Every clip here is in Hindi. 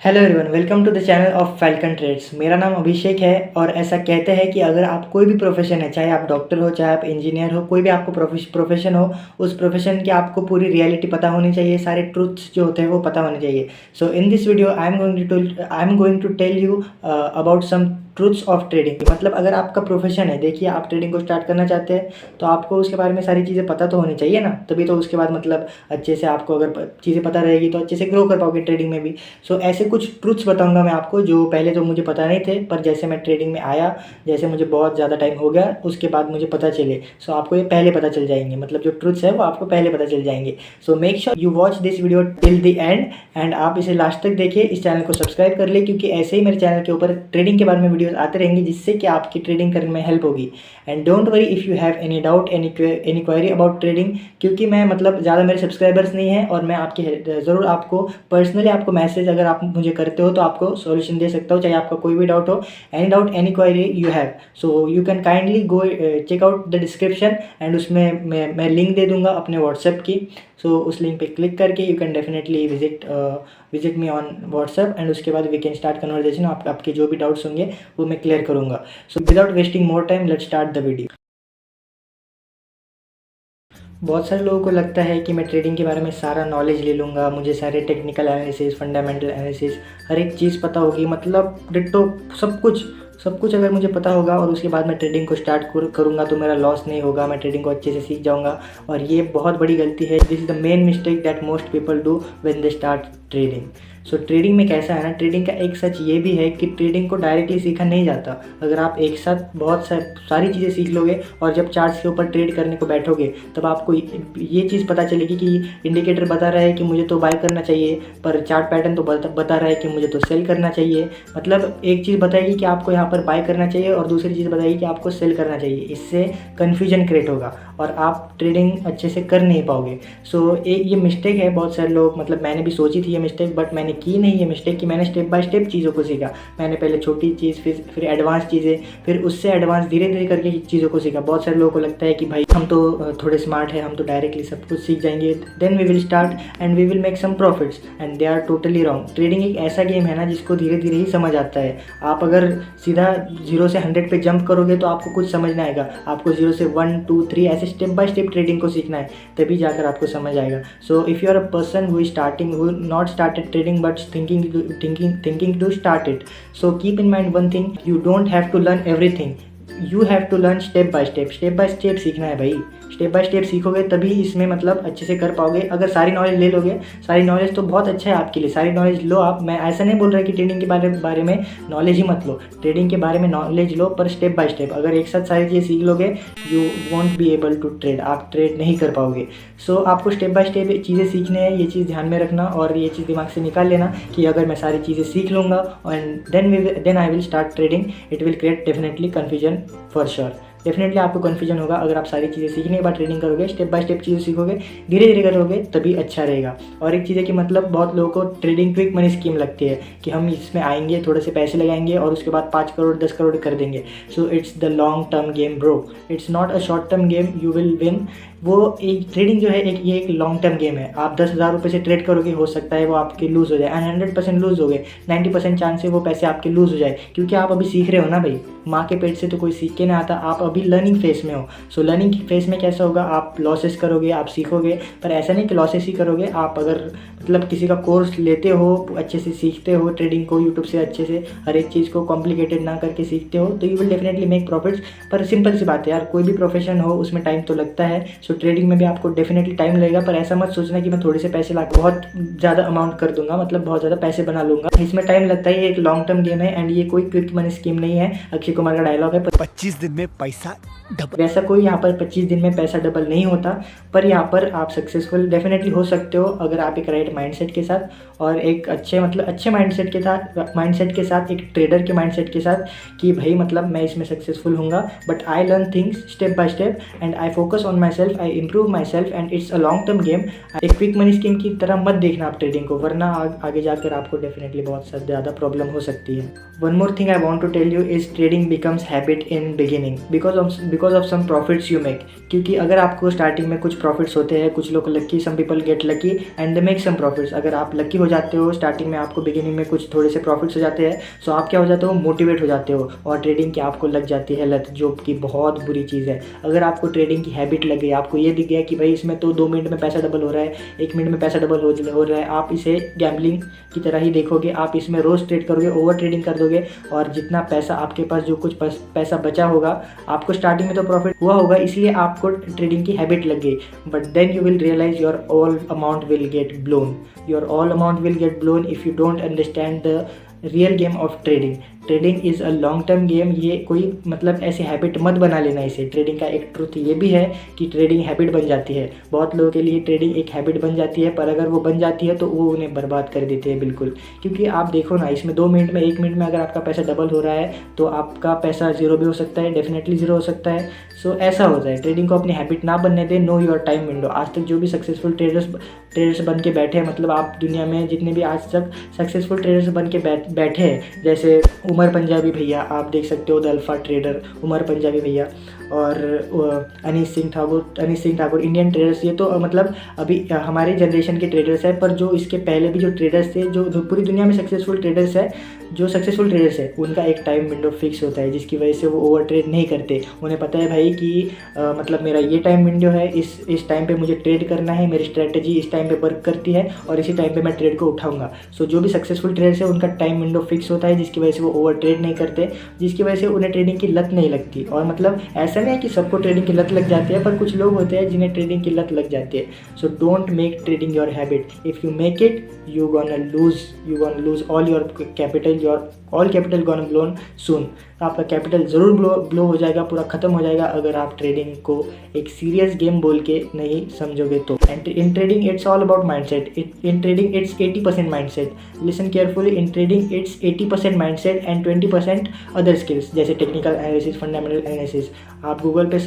Hello everyone, welcome to the channel of Falcon Trades. मेरा नाम अभिषेक है और ऐसा कहते हैं कि अगर आप कोई भी प्रोफेशन है, चाहे आप डॉक्टर हो, चाहे आप इंजीनियर हो, कोई भी आपको प्रोफेशन हो, उस प्रोफेशन की आपको पूरी रियलिटी पता होनी चाहिए, सारे ट्रूथ्स जो होते हैं वो पता होने चाहिए। So in this video I am going to tell you about some truths of trading. मतलब अगर आपका प्रोफेशन है, देखिए आप ट्रेडिंग को स्टार्ट करना चाहते हैं तो आपको उसके बारे में सारी चीज़ें पता तो होनी चाहिए ना, तभी तो उसके बाद मतलब अच्छे से आपको अगर चीज़ें पता रहेगी तो अच्छे से ग्रो कर पाओगे ट्रेडिंग में भी। सो ऐसे कुछ ट्रूथ्स बताऊंगा मैं आपको जो पहले तो मुझे पता नहीं थे, पर जैसे मैं ट्रेडिंग में आया, जैसे मुझे बहुत ज़्यादा टाइम हो गया उसके बाद मुझे पता चले। सो आपको ये पहले पता चल जाएंगे, मतलब जो ट्रूथ्स है वो आपको पहले पता चल जाएंगे। So make sure you watch this video till the end and आप इसे लास्ट तक देखिए। इस चैनल को सब्सक्राइब कर ले क्योंकि ऐसे ही मेरे चैनल के ऊपर ट्रेडिंग के बारे में वीडियोस आते रहेंगे जिससे कि आपकी ट्रेडिंग करने में हेल्प होगी। And don't worry if you have any doubt any query about trading, क्योंकि मैं मतलब ज़्यादा मेरे सब्सक्राइबर्स नहीं है और मैं आपकी ज़रूर आपको पर्सनली आपको मैसेज अगर आप मुझे करते हो तो आपको सॉल्यूशन दे सकता हूँ, चाहे आपका कोई भी डाउट हो। Any doubt any query you have, so you can kindly go check out the description and उसमें मैं लिंक दे दूंगा अपने व्हाट्सएप की। सो उस लिंक पे क्लिक करके you can definitely visit me on WhatsApp and उसके बाद वी कैन स्टार्ट कन्वर्जेशन। आपके जो भी डाउट्स होंगे वो मैं क्लियर करूँगा। So without wasting more time let's start the video. बहुत सारे लोगों को लगता है कि मैं ट्रेडिंग के बारे में सारा नॉलेज ले लूँगा, मुझे सारे टेक्निकल एनालिसिस, फंडामेंटल एनालिसिस, हर एक चीज़ पता होगी, मतलब डिट्टो सब कुछ अगर मुझे पता होगा और उसके बाद मैं ट्रेडिंग को स्टार्ट करूँगा तो मेरा लॉस नहीं होगा, मैं ट्रेडिंग को अच्छे से सीख जाऊँगा। और ये बहुत बड़ी गलती है। This is the main mistake that most people do when they start trading. So trading में कैसा है ना, ट्रेडिंग का एक सच ये भी है कि ट्रेडिंग को डायरेक्टली सीखा नहीं जाता। अगर आप एक साथ बहुत सारी चीज़ें सीख लोगे और जब चार्ट्स के ऊपर ट्रेड करने को बैठोगे तब आपको ये चीज़ पता चलेगी कि इंडिकेटर बता रहा है कि मुझे तो बाय करना चाहिए, पर चार्ट पैटर्न तो बता रहा है कि मुझे तो सेल करना चाहिए। मतलब एक चीज़ बताएगी कि आपको यहाँ पर बाय करना चाहिए और दूसरी चीज़ बताएगी कि आपको सेल करना चाहिए। इससे कन्फ्यूजन क्रिएट होगा और आप ट्रेडिंग अच्छे से कर नहीं पाओगे। सो ये मिस्टेक है बहुत सारे लोग, मतलब मैंने भी सोची थी ये मिस्टेक, बट मैंने की नहीं ये मिस्टेक कि मैंने स्टेप बाय स्टेप चीज़ों को सीखा। मैंने पहले छोटी चीज़, फिर एडवांस चीज़ें, फिर उससे एडवांस धीरे धीरे करके चीज़ों को सीखा। बहुत सारे लोगों को लगता है कि भाई हम तो थोड़े स्मार्ट हैं, हम तो डायरेक्टली सब कुछ सीख जाएंगे, then we will start and we will make some profits, and they are totally wrong. Trading एक ऐसा गेम है ना जिसको धीरे धीरे ही समझ आता है। आप अगर सीधा 0 से 100 पे जंप करोगे तो आपको कुछ समझ नहीं आएगा। आपको 0 से 1 2 3 ऐसे स्टेप बाय स्टेप ट्रेडिंग को सीखना है, तभी जाकर आपको समझ आएगा। So if you are a person who not started trading but thinking to start it, so keep in mind one thing, you don't have to learn everything, you have to learn step by step सीखना है भाई। स्टेप बाय स्टेप सीखोगे तभी इसमें मतलब अच्छे से कर पाओगे। अगर सारी नॉलेज ले लोगे, सारी नॉलेज तो बहुत अच्छा है आपके लिए, सारी नॉलेज लो आप। मैं ऐसा नहीं बोल रहा कि ट्रेडिंग के बारे में नॉलेज ही मत लो, ट्रेडिंग के बारे में नॉलेज लो, पर स्टेप बाय स्टेप। अगर एक साथ सारी चीज़ें सीख लोगे you won't be able to trade, आप ट्रेड नहीं कर पाओगे। सो आपको स्टेप बाय स्टेप चीज़ें सीखने हैं, ये चीज़ ध्यान में रखना और ये चीज़ दिमाग से निकाल लेना कि अगर मैं सारी चीज़ें सीख लूँगा and then I will start trading, it will create definitely confusion for sure. Definitely आपको कन्फ्यूजन होगा अगर आप सारी चीज़ें सीखने के बाद ट्रेडिंग करोगे, स्टेप बाय स्टेप चीज़ें सीखोगे, धीरे धीरे करोगे तभी अच्छा रहेगा। और एक चीज़ है कि मतलब बहुत लोगों को ट्रेडिंग क्विक मनी स्कीम लगती है कि हम इसमें आएंगे, थोड़े से पैसे लगाएंगे और उसके बाद 5 करोड़ 10 करोड़ कर देंगे। So it's the long term game bro, it's not a short term game, you will win. वो एक ट्रेडिंग जो है ये एक लॉन्ग टर्म गेम है। आप 10,000 रुपये से ट्रेड करोगे, हो सकता है वो आपके लूज़ हो जाए, एंड 100% लूज़ हो गए, 90% चांस है वो पैसे आपके लूज़ हो जाए, क्योंकि आप अभी सीख रहे हो ना भाई। माँ के पेट से तो कोई सीख के नहीं आता, आप अभी लर्निंग फेस में हो। सो लर्निंग फेस में कैसा होगा, आप लॉसेस करोगे, आप सीखोगे, पर ऐसा नहीं कि लॉसेस ही करोगे। आप अगर मतलब किसी का कोर्स लेते हो, अच्छे से सीखते हो ट्रेडिंग को, यूट्यूब से अच्छे से हर एक चीज़ को कॉम्प्लिकेटेड ना करके सीखते हो, तो you will definitely make profits. पर सिंपल सी बात है यार, कोई भी प्रोफेशन हो उसमें टाइम तो लगता है। सो ट्रेडिंग में भी आपको डेफिनेटली टाइम लगेगा, पर ऐसा मत सोचना कि मैं थोड़े से पैसे ला बहुत ज़्यादा अमाउंट कर दूंगा, मतलब बहुत ज़्यादा पैसे बना लूँगा। इसमें टाइम लगता है, ये एक लॉन्ग टर्म गेम है एंड ये कोई क्विक मनी स्कीम नहीं है। अक्षय कुमार का डायलॉग है 25 दिन में पैसा डबल। वैसा कोई यहाँ पर 25 दिन में पैसा डबल नहीं होता, पर यहाँ पर आप सक्सेसफुल डेफिनेटली हो सकते हो अगर आप एक राइट माइंडसेट के साथ और एक अच्छे माइंडसेट के साथ एक ट्रेडर के माइंडसेट के साथ कि भाई मतलब मैं इसमें सक्सेसफुल हूँगा, but I learn things step by step and I focus on myself, I improve myself and it's a long term game. एक क्विक मनी स्कीम की तरह मत देखना आप ट्रेडिंग को, वरना आगे जाकर आपको डेफिनेटली बहुत ज़्यादा प्रॉब्लम हो सकती है। One more thing I want to tell you is trading becomes habit in beginning because of some profits you make. क्योंकि अगर आपको स्टार्टिंग में कुछ प्रॉफिट्स होते हैं, कुछ लोग lucky, some people get lucky and they make some profits. अगर आप लकी हो जाते हो स्टार्टिंग में, आपको बिगिनिंग में कुछ थोड़े से प्रॉफिट्स हो जाते हैं, सो आप क्या हो जाते हो, मोटिवेट हो जाते हो और ट्रेडिंग की आपको लग जाती है लत, जो कि बहुत बुरी चीज़ है। अगर आपको ट्रेडिंग की हैबिट लग गई, आपको ये दिख गया कि भाई इसमें तो 2 मिनट में पैसा डबल हो रहा है, 1 मिनट में पैसा डबल हो रहा है, आप इसे गैम्बलिंग की तरह ही देखोगे। आप इसमें रोज़ ट्रेड करोगे, ओवर ट्रेडिंग कर दोगे और जितना पैसा आपके पास, जो कुछ पैसा बचा होगा, आपको स्टार्टिंग में तो प्रॉफिट हुआ होगा इसलिए आपको ट्रेडिंग की हैबिट लग गई, but then you will realise your all amount will get blown. Your all amount will get blown if you don't understand the real game of trading. Trading is a long term game. ये कोई मतलब ऐसे हैबिट मत बना लेना इसे। ट्रेडिंग का एक ट्रुथ ये भी है कि ट्रेडिंग हैबिट बन जाती है। बहुत लोगों के लिए ट्रेडिंग एक हैबिट बन जाती है, पर अगर वो बन जाती है तो वो उन्हें बर्बाद कर देती है बिल्कुल। क्योंकि आप देखो ना, इसमें 2 मिनट में, 1 मिनट में अगर आपका पैसा डबल हो रहा है तो आपका पैसा ज़ीरो भी हो सकता है, डेफिनेटली ज़ीरो हो सकता है। सो ऐसा होता है। ट्रेडिंग को अपनी हैबिट ना बनने दें। Know your time window. आज तक जो भी सक्सेसफुल ट्रेडर्स बन के बैठे हैं, मतलब आप दुनिया में जितने भी आज तक सक्सेसफुल ट्रेडर्स बन के बैठे हैं, जैसे उमर पंजाबी भैया, आप देख सकते हो the alpha trader Umar Punjabi भैया, और अनीस सिंह ठाकुर इंडियन ट्रेडर्स, ये तो मतलब अभी हमारे जनरेशन के ट्रेडर्स हैं। पर जो इसके पहले भी जो ट्रेडर्स थे, जो पूरी दुनिया में सक्सेसफुल ट्रेडर्स है, उनका एक टाइम विंडो फिक्स होता है, जिसकी वजह से वो ओवर ट्रेड नहीं करते। उन्हें पता है भाई कि मतलब मेरा ये टाइम विंडो है, इस टाइम पे मुझे ट्रेड करना है, मेरी स्ट्रेटजी इस टाइम पे वर्क करती है और इसी टाइम पे मैं ट्रेड को उठाऊंगा। सो जो भी सक्सेसफुल ट्रेडर्स है उनका टाइम विंडो फिक्स होता है, जिसकी वजह से वो ओवर ट्रेड नहीं करते, जिसकी वजह से उन्हें ट्रेडिंग की लत नहीं लगती। और मतलब ऐसा नहीं है कि सबको ट्रेडिंग की लत लग जाती है, पर कुछ लोग होते हैं जिन्हें ट्रेडिंग की लत लग जाती है। So don't make trading your habit. If you make it, you gonna lose all your capital, your all capital gonna blown soon. आपका कैपिटल ज़रूर ब्लो हो जाएगा, पूरा ख़त्म हो जाएगा, अगर आप ट्रेडिंग को एक सीरियस गेम बोल के नहीं समझोगे तो। And in trading it's all about mindset. In trading it's 80% mindset. Listen carefully, in trading it's 80% mindset and 20% other skills, जैसे टेक्निकल एनालिसिस, फंडामेंटल एनालिसिस। आप गूगल पे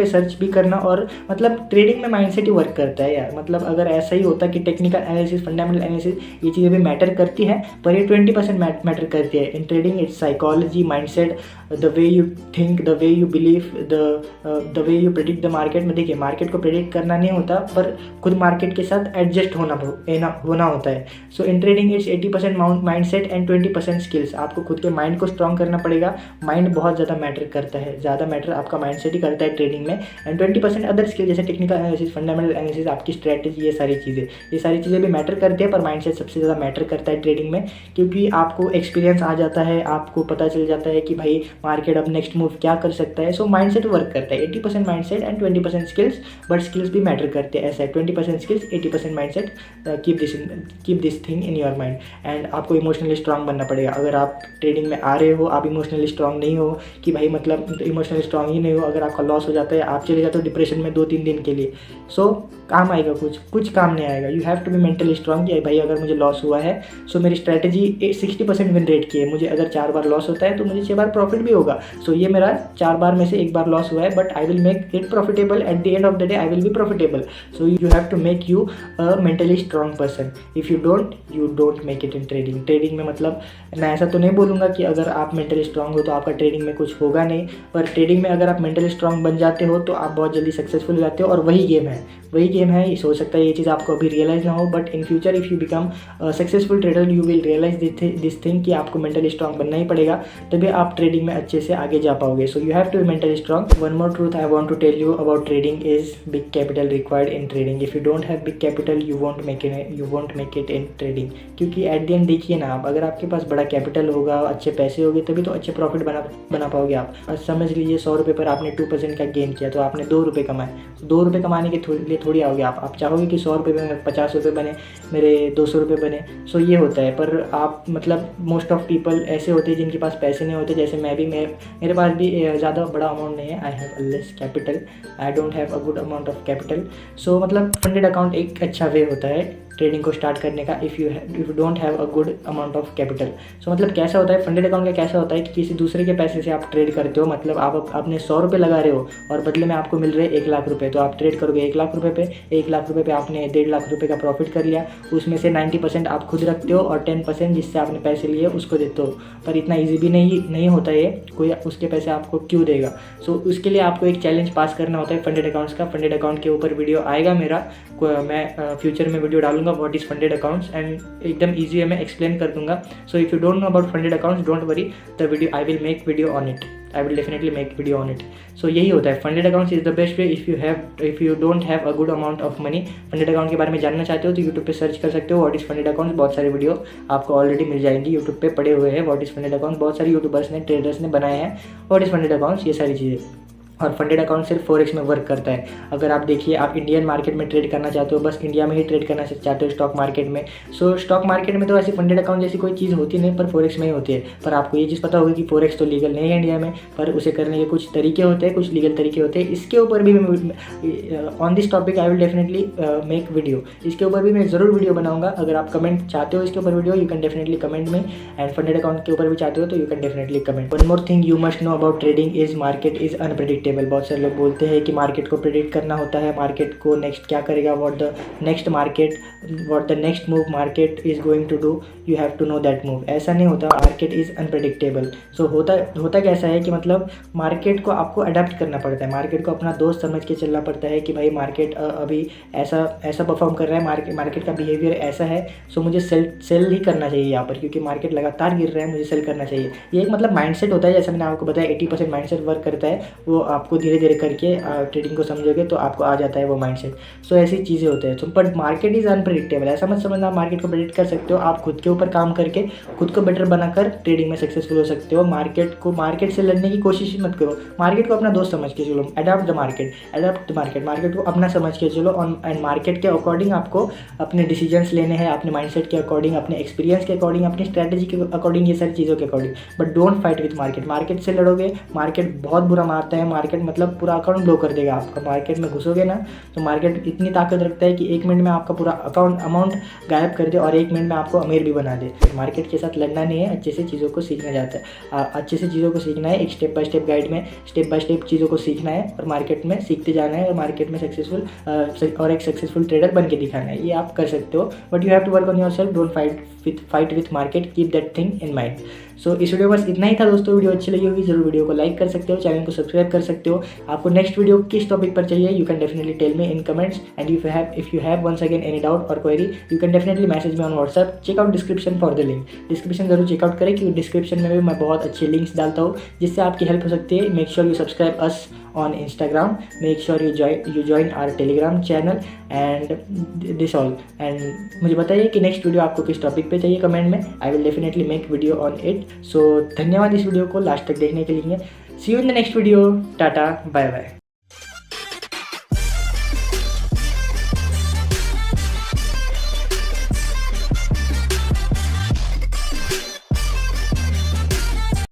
सर्च भी करना, और मतलब ट्रेडिंग में माइंडसेट ही वर्क करता है यार। मतलब अगर ऐसा ही होता कि टेक्निकल एनालिसिस, फंडामेंटल एनालिसिस, ये चीज़ें भी मैटर करती है, पर ये 20% मैटर करती है। इन trading it's psychology, mindset, the way you think, the way you believe, the way you predict the market. में देखिए, मार्केट को प्रेडिक्ट करना नहीं होता, पर खुद मार्केट के साथ एडजस्ट होना होता है। So in trading it's 80% mindset and 20% skills. आपको खुद के माइंड को स्ट्रॉन्ग करना पड़ेगा। माइंड बहुत ज़्यादा मैटर करता है, ज़्यादा मैटर आपका माइंडसेट ही करता है ट्रेडिंग में। एंड 20% अदर स्किल, जैसे टेक्निकल एनालिसिस, फंडामेंटल एनालिसिस, आपकी स्ट्रैटेजी, ये सारी चीज़ें भी मैटर करती है, पर माइंडसेट सबसे ज़्यादा मैटर करता है ट्रेडिंग में। क्योंकि आपको एक्सपीरियंस आ जाता है, आपको पता चल जाता है कि भाई मार्केट अब नेक्स्ट मूव क्या कर सकता है। सो माइंडसेट वर्क करता है। 80% mindset and 20% skills, but skills भी मैटर करते हैं। ऐसा है, 20% skills, 80% mindset. Keep this thing in your mind. And आपको इमोशनली स्ट्रांग बनना पड़ेगा। अगर आप ट्रेडिंग में आ रहे हो, आप इमोशनली स्ट्रांग नहीं हो, कि भाई मतलब इमोशनली स्ट्रांग ही नहीं हो, अगर आपका लॉस हो जाता है, आप चले जाते हो डिप्रेशन में 2-3 दिन के लिए, सो काम आएगा कुछ काम नहीं आएगा। You have to be mentally strong कि भाई अगर मुझे लॉस हुआ है, सो मेरी स्ट्रैटेजी 60% विन रेट की है, मुझे अगर 4 बार लॉस होता है तो मुझे 6 बार प्रॉफिट भी होगा। सो ये मेरा 4 बार में से 1 बार लॉस हुआ है, but I will make it profitable. At the end of the day I will be profitable. So you have to make you a mentally strong person. If you don't make it in trading में मतलब मैं ऐसा तो नहीं बोलूँगा कि अगर आप मेंटली स्ट्रांग हो तो आपका ट्रेडिंग में कुछ होगा नहीं, पर ट्रेडिंग में अगर आप मेंटली स्ट्रांग बन जाते हो तो आप बहुत जल्दी सक्सेसफुल हो जाते हो। और वही गेम है। हो सकता है ये चीज़ आपको अभी रियलाइज़ ना हो, but in future if you become successful trader, you will realise this thing कि आपको मेंटली स्ट्रांग बनना ही पड़ेगा, तभी आप ट्रेडिंग में अच्छे से आगे जा पाओगे। So you have to be mentally strong. One more truth I want to tell you about trading is big capital required in trading. If you don't have big capital, you won't make it in trading. क्योंकि एट द एंड देखिए ना, आप अगर आपके पास बड़ा कैपिटल होगा, अच्छे पैसे होंगे, तभी तो अच्छे प्रॉफिट बना पाओगे आप। समझ लीजिए 100 रुपये पर आपने 2% का गेन किया, तो आपने 2 रुपये कमाए। 2 रुपये कमाने के लिए थोड़ी आओगे आप चाहोगे कि 100 रुपये में 50 रुपये बने, मेरे 200 रुपये बने। सो ये होता है। पर आप मतलब मोस्ट ऑफ पीपल ऐसे होते हैं जिनके पास पैसे नहीं होते, जैसे मैं भी, मेरे पास भी ज़्यादा बड़ा अमाउंट नहीं है। I have a less capital, I don't have a good amount of capital. So मतलब फंडेड अकाउंट एक अच्छा वे होता है ट्रेडिंग को स्टार्ट करने का if you don't have a good amount of capital. So मतलब कैसा होता है फंडेड अकाउंट का, कैसा होता है कि किसी दूसरे के पैसे से आप ट्रेड करते हो। मतलब आप अपने 100 रुपये लगा रहे हो और बदले में आपको मिल रहे 1 लाख रुपये, तो आप ट्रेड करोगे 1 लाख रुपये पे। 1 लाख रुपये पे आपने 1.5 लाख रुपये का प्रॉफिट कर लिया, उसमें से 90% आप खुद रखते हो और 10% जिससे आपने पैसे लिए उसको देते हो। पर इतना ईजी भी नहीं होता ये, कोई उसके पैसे आपको क्यों देगा। सो उसके लिए आपको एक चैलेंज पास करना होता है फंडेड अकाउंट्स का। फंडेड अकाउंट के ऊपर वीडियो आएगा मेरा, मैं फ्यूचर में वीडियो डालूंगा what is funded accounts, and एकदम ईजी वे में एक्सप्लेन कर दूंगा। So if you don't know about funded accounts, don't worry, the video I will make video on it, I will definitely make video on it. So यही होता है funded accounts is the best way if you don't have a good amount of money. Funded account के बारे में जानना चाहते हो तो यूट्यूब पे सर्च कर सकते हो व्हाट इज़ फंडेड अकाउंट्स, बहुत सारे वीडियो आपको ऑलरेडी मिल जाएंगी यूट्यूब पे पड़े हुए हैं। व्हाट इज़ फंडेड अकाउंट बहुत सारे यूट्यूबर्स ने, ट्रेडर्स ने बनाए हैं व्हाट इज़ फंडेड अकाउंट्स, ये सारी चीज़ें। और फंडेड अकाउंट सिर्फ फॉरेक्स में वर्क करता है। अगर आप देखिए, आप इंडियन मार्केट में ट्रेड करना चाहते हो, बस इंडिया में ही ट्रेड करना चाहते हो स्टॉक मार्केट में, सो स्टॉक मार्केट में तो ऐसी फंडेड अकाउंट जैसी कोई चीज़ होती नहीं, पर फॉरेक्स में ही होती है। पर आपको ये चीज़ पता होगी कि फॉरेक्स तो लीगल नहीं है इंडिया में, पर उसे करने के कुछ तरीके होते हैं, कुछ लीगल तरीके होते हैं। इसके ऊपर भी on this topic I will definitely make video, इसके ऊपर भी मैं ज़रूर वीडियो बनाऊंगा। अगर आप कमेंट चाहते हो इसके ऊपर video, you can definitely comment में, एंड फंडेड अकाउंट के ऊपर भी चाहते हो तो you can definitely comment. One more thing you must know about trading is market is unpredictable. बहुत सारे लोग बोलते हैं कि मार्केट को प्रेडिक्ट करना होता है, मार्केट को नेक्स्ट क्या करेगा, what the next move market is going to do, you have to know that move. ऐसा नहीं होता, मार्केट इज़ अनप्रेडिक्टेबल। सो होता कैसा है कि मतलब मार्केट को आपको अडेप्ट करना पड़ता है, मार्केट को अपना दोस्त समझ के चलना पड़ता है कि भाई मार्केट अभी ऐसा परफॉर्म कर रहा है, मार्केट का बिहेवियर ऐसा है, सो मुझे सेल ही करना चाहिए यहाँ पर, क्योंकि मार्केट लगातार गिर रहा है, मुझे सेल करना चाहिए। ये एक मतलब माइंडसेट होता है, जैसा मैंने आपको बताया 80% माइंडसेट वर्क करता है, वो आपको धीरे धीरे करके ट्रेडिंग को समझोगे तो आपको आ जाता है वो माइंडसेट। सो ऐसी चीज़ें होते हैं। तो बट मार्केट इज़ अनप्रेडिक्टेबल, ऐसा मत समझना आप मार्केट को प्रेडिक्ट कर सकते हो। आप खुद के ऊपर काम करके खुद को बेटर बनाकर ट्रेडिंग में सक्सेसफुल हो सकते हो। मार्केट से लड़ने की कोशिश ही मत करो, मार्केट को अपना दोस्त समझ के चलो। अडॉप्ट द मार्केट को अपना समझ के चलो, एंड मार्केट के अकॉर्डिंग आपको अपने डिसीजंस लेने हैं, अपने माइंडसेट के अकॉर्डिंग, अपने एक्सपीरियंस के अकॉर्डिंग, अपनी स्ट्रैटेजी के अकॉर्डिंग, ये सारी चीज़ों के according. But don't fight with market. Market से लड़ोगे, मार्केट बहुत बुरा मारता है, मार्केट मतलब पूरा अकाउंट ब्लो कर देगा आपका। मार्केट में घुसोगे ना तो मार्केट इतनी ताकत रखता है कि 1 मिनट में आपका पूरा अमाउंट गायब कर दे और 1 मिनट में आपको अमीर भी बना दे। मार्केट के साथ लड़ना नहीं है, अच्छे से चीज़ों को सीखना जाता है, अच्छे से चीज़ों को सीखना है। एक स्टेप बाय स्टेप गाइड में स्टेप बाय स्टेप चीज़ों को सीखना है और मार्केट में सीखते जाना है और मार्केट में एक सक्सेसफुल ट्रेडर बन के दिखाना है। ये आप कर सकते हो, but you have to work on yourself. Don't fight with market, keep that thing in mind. So इस वीडियो बस इतना ही था दोस्तों। वीडियो अच्छी लगी होगी जरूर वीडियो को लाइक कर सकते हो, चैनल को सब्सक्राइब कर सकते हो। आपको नेक्स्ट वीडियो किस टॉपिक पर चाहिए, you can definitely tell me in comments, and if you have once again any doubt और query, you can definitely message me on WhatsApp. Check out description for the link, description जरूर चेकआउट करें, क्योंकि डिस्क्रिप्शन में भी मैं बहुत अच्छे लिंक्स डालता हूँ जिससे आपकी हेल्प हो सकती है। Make sure you subscribe us on Instagram, make sure you join our Telegram channel and this all, and मुझे बताइए कि नेक्स्ट वीडियो आपको किस टॉपिक पे चाहिए कमेंट में, I will definitely make video on it. So धन्यवाद इस वीडियो को लास्ट तक देखने के लिए। See you in the next video, tata bye bye.